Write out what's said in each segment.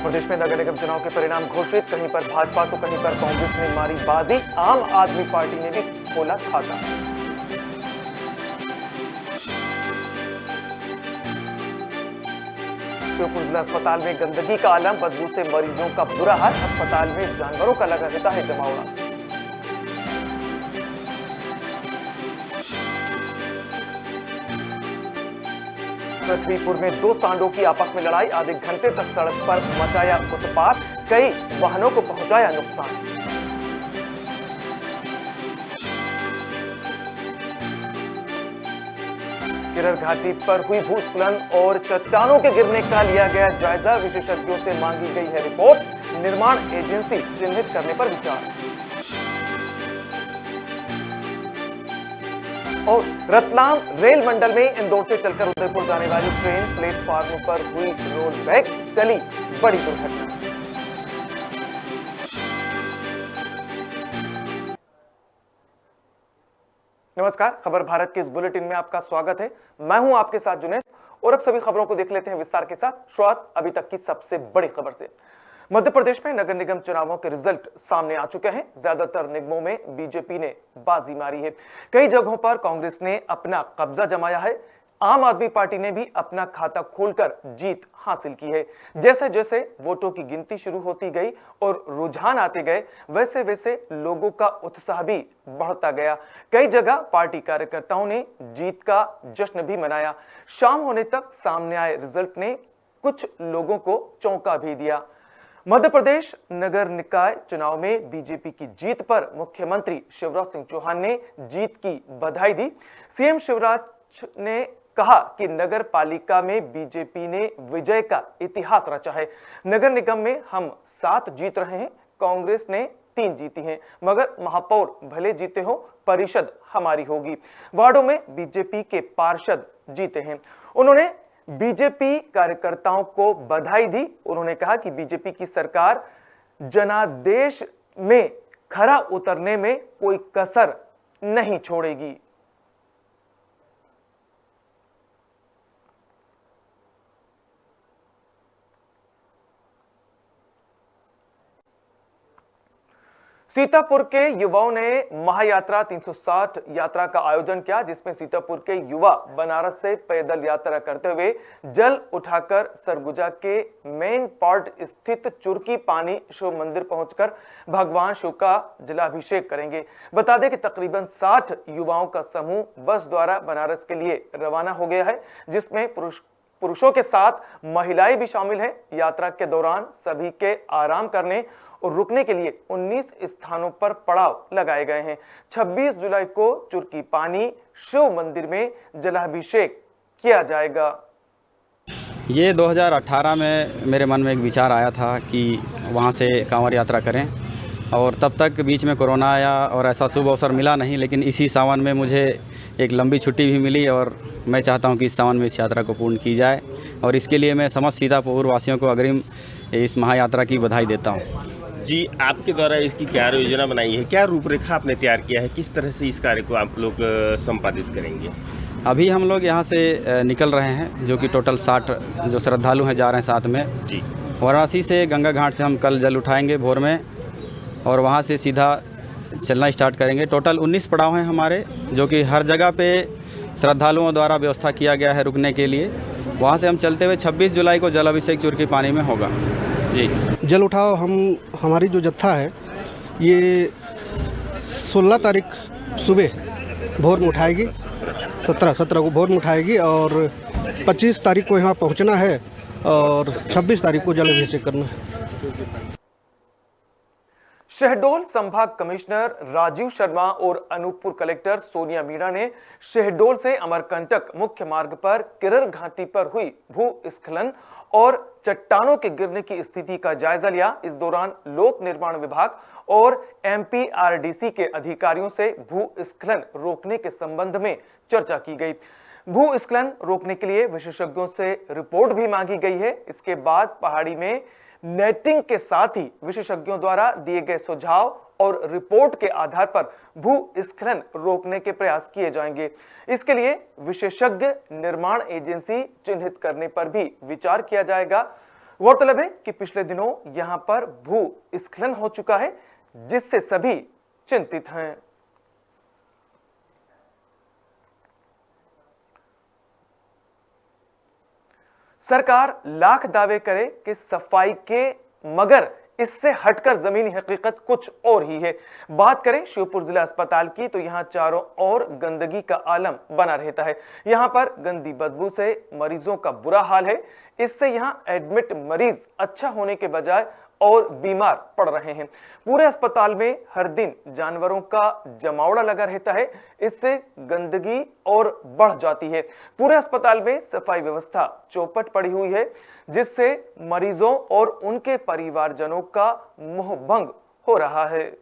प्रदेश में नगर निगम चुनाव के परिणाम घोषित, कहीं पर भाजपा तो कहीं पर कांग्रेस ने मारी बाजी। आम आदमी पार्टी ने भी खोला खाता। श्योपुर जिला अस्पताल में गंदगी का आलम, बदबू से मरीजों का बुरा हाल। अस्पताल में जानवरों का लगा रहता है जमावड़ा। पृथ्वीपुर में दो सांडों की आपस में लड़ाई, आधे घंटे तक सड़क पर मचाया उत्पात, कई वाहनों को पहुंचाया नुकसान। किरर घाटी पर हुई भूस्खलन और चट्टानों के गिरने का लिया गया जायजा, विशेषज्ञों से मांगी गई है रिपोर्ट। निर्माण एजेंसी चिन्हित करने पर विचार। और रतलाम रेल मंडल में इंदौर से चलकर उदयपुर जाने वाली ट्रेन प्लेटफॉर्म पर हुई रोल बैक, टली बड़ी दुर्घटना। नमस्कार, खबर भारत के इस बुलेटिन में आपका स्वागत है। मैं हूं आपके साथ जुनैद और अब सभी खबरों को देख लेते हैं विस्तार के साथ। शुरुआत अभी तक की सबसे बड़ी खबर से। मध्य प्रदेश में नगर निगम चुनावों के रिजल्ट सामने आ चुके हैं। ज्यादातर निगमों में बीजेपी ने बाजी मारी है। कई जगहों पर कांग्रेस ने अपना कब्जा जमाया है। आम आदमी पार्टी ने भी अपना खाता खोलकर जीत हासिल की है। जैसे जैसे वोटों की गिनती शुरू होती गई और रुझान आते गए, वैसे वैसे लोगों का उत्साह भी बढ़ता गया। कई जगह पार्टी कार्यकर्ताओं ने जीत का जश्न भी मनाया। शाम होने तक सामने आए रिजल्ट ने कुछ लोगों को चौंका भी दिया। मध्य प्रदेश नगर निकाय चुनाव में बीजेपी की जीत पर मुख्यमंत्री शिवराज सिंह चौहान ने जीत की बधाई दी। सीएम शिवराज ने कहा कि नगर पालिका में बीजेपी ने विजय का इतिहास रचा है। नगर निगम में हम 7 जीत रहे हैं, कांग्रेस ने 3 जीती हैं, मगर महापौर भले जीते हो, परिषद हमारी होगी। वार्डों में बीजेपी के पार्षद जीते हैं। उन्होंने बीजेपी कार्यकर्ताओं को बधाई दी। उन्होंने कहा कि बीजेपी की सरकार जनादेश में खरा उतरने में कोई कसर नहीं छोड़ेगी। सीतापुर के युवाओं ने महायात्रा 360 यात्रा का आयोजन किया, जिसमें सीतापुर के युवा बनारस से पैदल यात्रा करते हुए जल उठाकर सरगुजा के मेन पार्ट स्थित चुरकी पानी शिव मंदिर पहुंचकर भगवान शिव का जलाभिषेक करेंगे। बता दें कि तकरीबन 60 युवाओं का समूह बस द्वारा बनारस के लिए रवाना हो गया है, जिसमें पुरुषों के साथ महिलाएं भी शामिल हैं। यात्रा के दौरान सभी के आराम करने और रुकने के लिए 19 स्थानों पर पड़ाव लगाए गए हैं। 26 जुलाई को चुरकी पानी शिव मंदिर में जलाभिषेक किया जाएगा। ये 2018 में मेरे मन में एक विचार आया था कि वहाँ से कांवड़ यात्रा करें, और तब तक बीच में कोरोना आया और ऐसा शुभ अवसर मिला नहीं। लेकिन इसी सावन में मुझे एक लंबी छुट्टी भी मिली और मैं चाहता हूँ कि इस सावन में इस यात्रा को पूर्ण की जाए, और इसके लिए मैं समस्त सीतापुर वासियों को अग्रिम इस महायात्रा की बधाई देता हूँ। जी, आपके द्वारा इसकी क्या योजना बनाई है, क्या रूपरेखा आपने तैयार किया है, किस तरह से इस कार्य को आप लोग संपादित करेंगे? अभी हम लोग यहाँ से निकल रहे हैं, जो कि टोटल 60 जो श्रद्धालु हैं जा रहे हैं साथ में जी। वाराणसी से गंगा घाट से हम कल जल उठाएंगे भोर में, और वहाँ से सीधा चलना स्टार्ट करेंगे। टोटल 19 पड़ाव हैं हमारे, जो कि हर जगह पे श्रद्धालुओं द्वारा व्यवस्था किया गया है रुकने के लिए। वहाँ से हम चलते हुए 26 जुलाई को जलाभिषेक चुरकी पानी में होगा जी। जल उठाओ हमारी जो जत्था है ये 16 तारीख सुबह भोर में उठाएगी, 17 को भोर में उठाएगी, और 25 तारीख को यहाँ पहुँचना है और 26 तारीख को जलाभिषेक करना है। शहडोल संभाग कमिश्नर राजीव शर्मा और अनूपपुर कलेक्टर सोनिया मीणा ने शहडोल से अमरकंटक मुख्य मार्ग पर किरर घाटी पर हुई भूस्खलन और चट्टानों के गिरने की स्थिति का जायजा लिया। इस दौरान लोक निर्माण विभाग और एमपीआरडीसी के अधिकारियों से भूस्खलन रोकने के संबंध में चर्चा की गई। भूस्खलन रोकने के लिए विशेषज्ञों से रिपोर्ट भी मांगी गई है। इसके बाद पहाड़ी में नेटिंग के साथ ही विशेषज्ञों द्वारा दिए गए सुझाव और रिपोर्ट के आधार पर भूस्खलन रोकने के प्रयास किए जाएंगे। इसके लिए विशेषज्ञ निर्माण एजेंसी चिन्हित करने पर भी विचार किया जाएगा। गौरतलब है कि पिछले दिनों यहां पर भूस्खलन हो चुका है, जिससे सभी चिंतित हैं। सरकार लाख दावे करे कि सफाई के, मगर इससे हटकर जमीनी हकीकत कुछ और ही है। बात करें शिवपुर जिला अस्पताल की तो यहां चारों ओर गंदगी का आलम बना रहता है। यहां पर गंदी बदबू से मरीजों का बुरा हाल है। इससे यहां एडमिट मरीज अच्छा होने के बजाय और बीमार पड़ रहे हैं। पूरे अस्पताल में हर दिन जानवरों का जमावड़ा लगा रहता है। इससे गंदगी और बढ़ जाती है। पूरे अस्पताल में सफाई व्यवस्था चौपट पड़ी हुई है, जिससे मरीजों और उनके परिवारजनों का मोहभंग हो रहा है।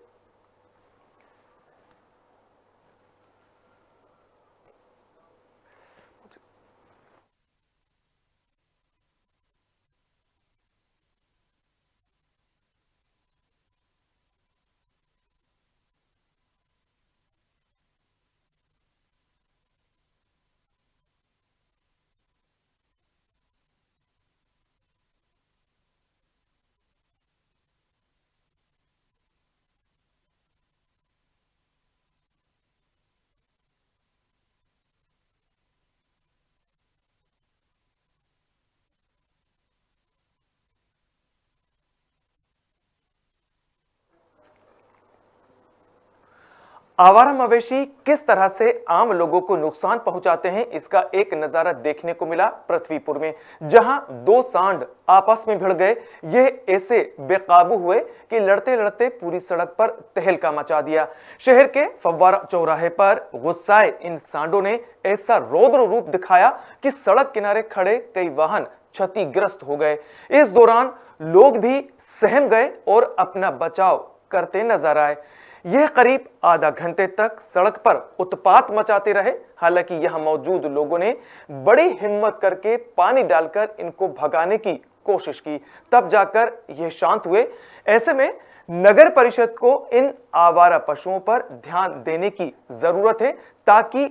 आवारा मवेशी किस तरह से आम लोगों को नुकसान पहुंचाते हैं, इसका एक नजारा देखने को मिला पृथ्वीपुर में, जहां दो सांड आपस में भिड़ गए। ये ऐसे बेकाबू हुए कि लड़ते लड़ते पूरी सड़क पर तहलका मचा दिया। शहर के फव्वारा चौराहे पर गुस्साए इन सांडों ने ऐसा रौद्र रूप दिखाया कि सड़क किनारे खड़े कई वाहन क्षतिग्रस्त हो गए। इस दौरान लोग भी सहम गए और अपना बचाव करते नजर आए। यह करीब आधा घंटे तक सड़क पर उत्पात मचाते रहे। हालांकि यहां मौजूद लोगों ने बड़ी हिम्मत करके पानी डालकर इनको भगाने की कोशिश की, तब जाकर यह शांत हुए। ऐसे में नगर परिषद को इन आवारा पशुओं पर ध्यान देने की जरूरत है, ताकि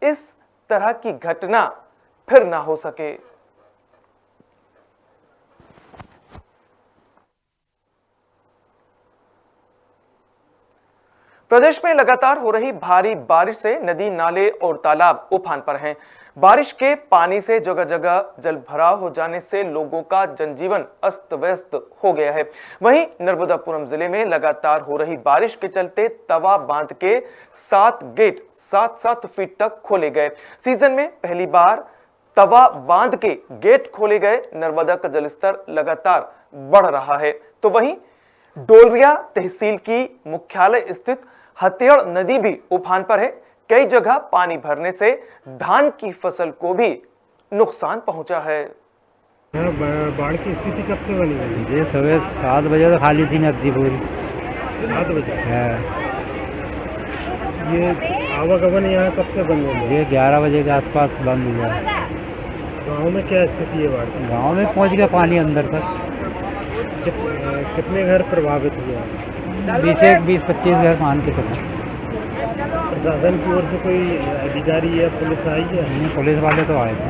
इस तरह की घटना फिर ना हो सके। प्रदेश में लगातार हो रही भारी बारिश से नदी, नाले और तालाब उफान पर हैं। बारिश के पानी से जगह जगह जल भराव हो जाने से लोगों का जनजीवन अस्त व्यस्त हो गया है। वहीं नर्मदापुरम जिले में लगातार हो रही बारिश के चलते तवा बांध के 7 गेट 7-7 फीट तक खोले गए। सीजन में पहली बार तवा बांध के गेट खोले गए। नर्मदा का जलस्तर लगातार बढ़ रहा है। तो वहीं डोलरिया तहसील की मुख्यालय स्थित हथियाड़ नदी भी उफान पर है। कई जगह पानी भरने से धान की फसल को भी नुकसान पहुंचा है। बाढ़ की स्थिति कब से बनी है? ये सुबह 7 बजे तो खाली थी नदी पूरी। 7 बजे है। ये आवागमन यहाँ कब से बंद है? ये 11 बजे के आसपास बंद हुआ। गाँव में क्या स्थिति है बाढ़ की? गांव में पहुंच गया पानी अंदर तक। कितने घर प्रभावित हुए? 20-25 घर मान के चलो। प्रशासन की ओर से कोई अधिकारी या पुलिस आई है? नहीं, पुलिस वाले तो आए थे।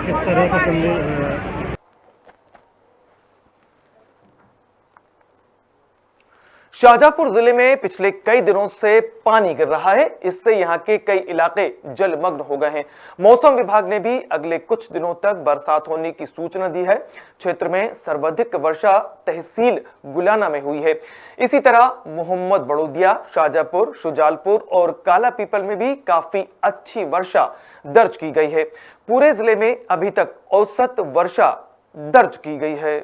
किस तरह का संदेश? शाहजहांपुर जिले में पिछले कई दिनों से पानी गिर रहा है। इससे यहां के कई इलाके जलमग्न हो गए हैं। मौसम विभाग ने भी अगले कुछ दिनों तक बरसात होने की सूचना दी है। क्षेत्र में सर्वाधिक वर्षा तहसील गुलाना में हुई है। इसी तरह मोहम्मद बड़ौदिया, शाहजहांपुर, शुजालपुर और काला पीपल में भी काफी अच्छी वर्षा दर्ज की गई है। पूरे जिले में अभी तक औसत वर्षा दर्ज की गई है।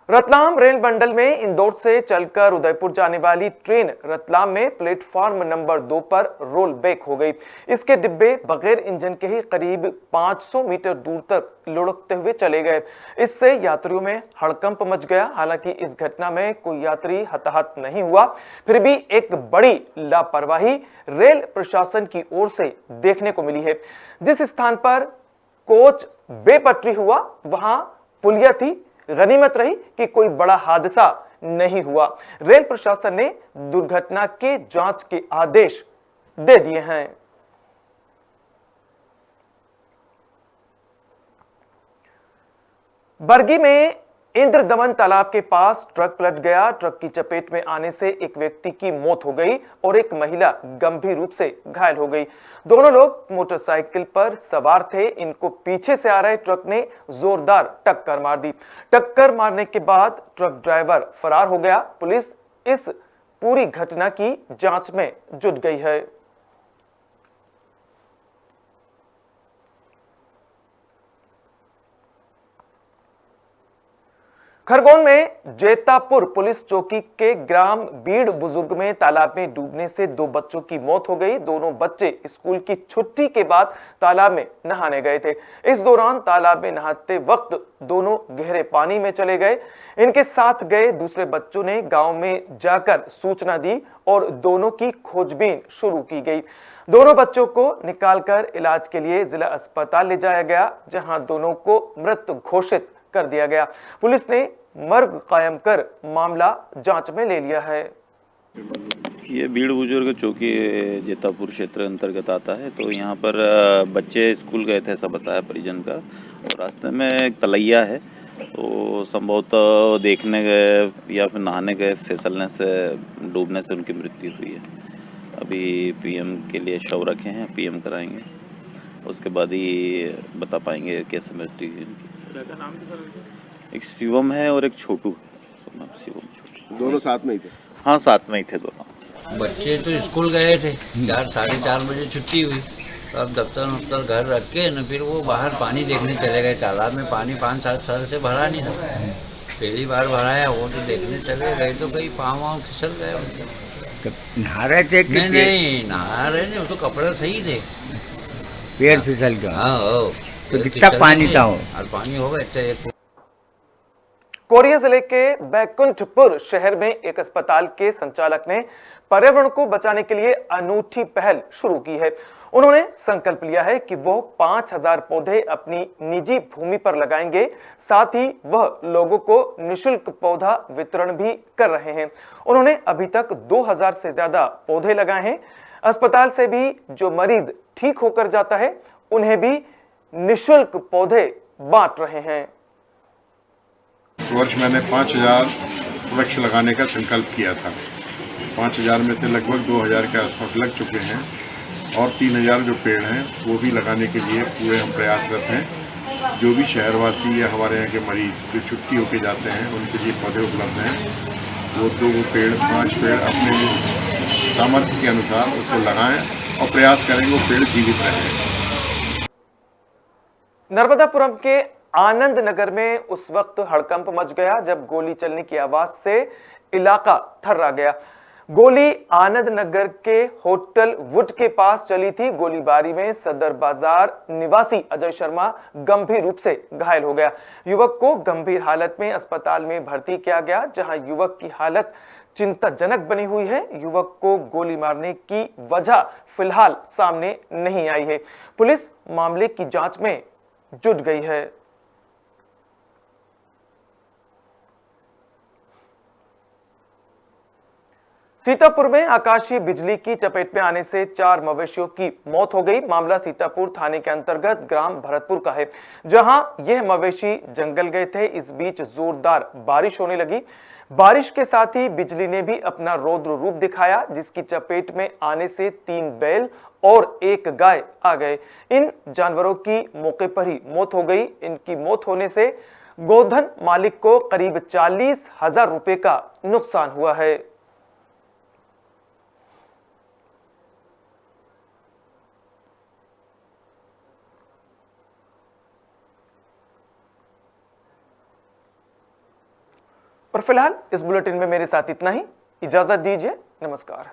रतलाम रेल मंडल में इंदौर से चलकर उदयपुर जाने वाली ट्रेन रतलाम में प्लेटफॉर्म नंबर 2 पर रोल बैक हो गई। इसके डिब्बे बगैर इंजन के ही करीब 500 मीटर दूर तक लुढ़कते हुए चले गए। इससे यात्रियों में हड़कंप मच गया। हालांकि इस घटना में कोई यात्री हताहत नहीं हुआ। फिर भी एक बड़ी लापरवाही रेल प्रशासन की ओर से देखने को मिली है। जिस स्थान पर कोच बेपटरी हुआ, वहां पुलिया थी। गनीमत रही कि कोई बड़ा हादसा नहीं हुआ। रेल प्रशासन ने दुर्घटना के जांच के आदेश दे दिए हैं। बरगी में इंद्रदमन तालाब के पास ट्रक पलट गया। ट्रक की चपेट में आने से एक व्यक्ति की मौत हो गई और एक महिला गंभीर रूप से घायल हो गई। दोनों लोग मोटरसाइकिल पर सवार थे। इनको पीछे से आ रहे ट्रक ने जोरदार टक्कर मार दी। टक्कर मारने के बाद ट्रक ड्राइवर फरार हो गया। पुलिस इस पूरी घटना की जांच में जुट गई है। खरगोन में जेतापुर पुलिस चौकी के ग्राम बीड़ बुजुर्ग में तालाब में डूबने से 2 बच्चों की मौत हो गई। दोनों बच्चे स्कूल की छुट्टी के बाद तालाब में नहाने गए थे। इस दौरान तालाब में नहाते वक्त दोनों गहरे पानी में चले गए। इनके साथ गए दूसरे बच्चों ने गांव में जाकर सूचना दी और दोनों की खोजबीन शुरू की गई। दोनों बच्चों को निकालकर इलाज के लिए जिला अस्पताल ले जाया गया, जहां दोनों को मृत घोषित कर दिया गया। पुलिस ने मर्ग कायम कर मामला जांच में ले लिया है। ये बीड़ बुजुर्ग चौकी जेतापुर क्षेत्र अंतर्गत आता है। तो यहाँ पर बच्चे स्कूल गए थे, ऐसा बताया परिजन का, और रास्ते में एक तलैया है, तो संभवतः देखने गए या फिर नहाने गए, फिसलने से डूबने से उनकी मृत्यु हुई है। अभी पीएम के लिए शव रखे हैं, पीएम कराएंगे, उसके बाद ही बता पाएंगे कैसे मृत्यु हुई उनकी। एक शिवम है और एक छोटू। शिवम छोटू दोनों साथ में ही थे? हाँ, साथ में ही थे दोनों। बच्चे तो स्कूल गए थे, 4-4:30 बजे छुट्टी हुई, तो अब दफ्तर घर रख के न फिर वो बाहर पानी देखने चले गए। तालाब में पानी 5-7 साल से भरा नहीं था, पहली बार भरा है। वो तो देखने चले गए तो कहीं पाँव फिसल गए उनके। नहा रहे थे? नहीं नहा रहे नहीं, वो तो कपड़ा सही थे, पैर फिसल गया। हाँ, तो कितना पानी था वो? और पानी होगा इतना। कोरिया जिले के बैकुंठपुर शहर में एक अस्पताल के संचालक ने पर्यावरण को बचाने के लिए अनूठी पहल शुरू की है। उन्होंने संकल्प लिया है कि वो 5000 पौधे अपनी निजी भूमि पर लगाएंगे। साथ ही वह लोगों को निःशुल्क पौधा वितरण भी कर रहे हैं। उन्होंने अभी तक 2000 से ज्यादा पौधे लगाए हैं। अस्पताल से भी जो मरीज ठीक होकर जाता है उन्हें भी निःशुल्क पौधे बांट रहे हैं। इस वर्ष मैंने 5000 वृक्ष लगाने का संकल्प किया था। 5000 में से लगभग 2000 के आसपास लग चुके हैं और 3000 जो पेड़ हैं वो भी लगाने के लिए पूरे हम प्रयासरत हैं। जो भी शहरवासी या हमारे यहाँ के मरीज जो छुट्टी होके जाते हैं उनके लिए पौधे उपलब्ध हैं। वो 2 पेड़ 5 पेड़ अपने सामर्थ्य के अनुसार उसको लगाएं और प्रयास करें वो पेड़ जीवित रहें। नर्मदापुरम के आनंद नगर में उस वक्त हड़कंप मच गया जब गोली चलने की आवाज से इलाका थर्रा गया। गोली आनंद नगर के होटल वुड के पास चली थी। गोलीबारी में सदर बाजार निवासी अजय शर्मा गंभीर रूप से घायल हो गया। युवक को गंभीर हालत में अस्पताल में भर्ती किया गया, जहां युवक की हालत चिंताजनक बनी हुई है। युवक को गोली मारने की वजह फिलहाल सामने नहीं आई है। पुलिस मामले की जांच में जुट गई है। सीतापुर में आकाशीय बिजली की चपेट में आने से 4 मवेशियों की मौत हो गई। मामला सीतापुर थाने के अंतर्गत ग्राम भरतपुर का है, जहां यह मवेशी जंगल गए थे। इस बीच जोरदार बारिश होने लगी। बारिश के साथ ही बिजली ने भी अपना रौद्र रूप दिखाया, जिसकी चपेट में आने से 3 बैल और 1 गाय आ गए। इन जानवरों की मौके पर ही मौत हो गई। इनकी मौत होने से गोधन मालिक को करीब 40,000 रुपए का नुकसान हुआ है। और फिलहाल इस बुलेटिन में मेरे साथ इतना ही। इजाजत दीजिए, नमस्कार।